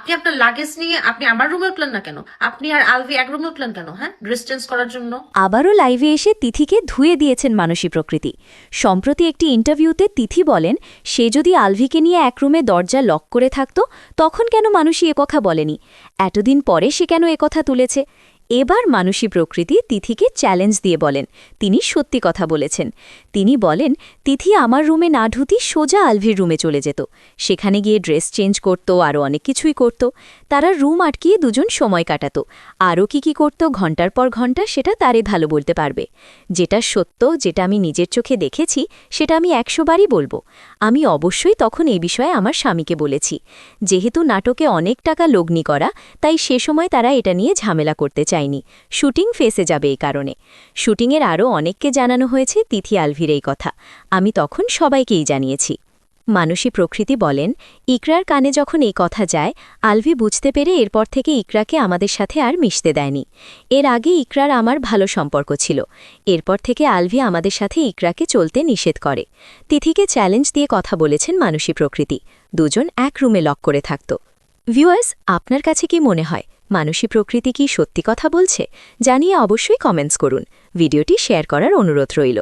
আপনি আপনার লাগেজ নিয়ে আপনি আমার রুমে উঠলেন না কেন? আপনি আর আলভি এক রুমে উঠলেন কেন? হ্যাঁ, ড্রেস চেঞ্জ করার জন্য। আবারও লাইভে এসে তিথিকে ধুয়ে দিয়েছেন মানসী প্রকৃতি। সম্প্রতি একটি ইন্টারভিউতে তিথি বলেন, সে যদি আলভিকে নিয়ে এক রুমে দরজা লক করে থাকত, তখন কেন মানসী একথা বলেনি? এতদিন পরে সে কেন একথা তুলেছে? এবার মানসী প্রকৃতি তিথিকে চ্যালেঞ্জ দিয়ে বলেন, তিনি সত্যি কথা বলেছেন। তিনি বলেন, তিথি আমার রুমে না ঢুতি সোজা আলভির রুমে চলে যেত। সেখানে গিয়ে ড্রেস চেঞ্জ করত, আরও অনেক কিছুই করত। তারা রুম আটকিয়ে দুজন সময় কাটাত। আরও কি করত ঘন্টার পর ঘন্টা, সেটা তারে ভালো বলতে পারবে। যেটা সত্য, যেটা আমি নিজের চোখে দেখেছি, সেটা আমি 100 বারই বলবো। আমি অবশ্যই তখন এই বিষয়ে আমার স্বামীকে বলেছি। যেহেতু নাটকে অনেক টাকা লগ্নি করা, তাই সে সময় তারা এটা নিয়ে ঝামেলা করতে চায়নি। শুটিং ফেসে যাবে এই কারণে। শুটিংয়ের আরও অনেককে জানানো হয়েছে তিথি আলভির এই কথা। আমি তখন সবাইকেই জানিয়েছি। মানসী প্রকৃতি বলেন, ইকরার কানে যখন এই কথা যায়, আলভি বুঝতে পেরে এরপর থেকে ইকরাকে আমাদের সাথে আর মিশতে দেয়নি। এর আগে ইকরার আমার ভালো সম্পর্ক ছিল। এরপর থেকে আলভি আমাদের সাথে ইকরাকে চলতে নিষেধ করে। তিথিকে চ্যালেঞ্জ দিয়ে কথা বলেছেন মানসী প্রকৃতি। দুজন এক রুমে লক করে থাকত। ভিউয়ার্স, আপনার কাছে কি মনে হয় মানসী প্রকৃতি কি সত্যি কথা বলছে? জানিয়ে অবশ্যই কমেন্টস করুন। ভিডিওটি শেয়ার করার অনুরোধ রইল।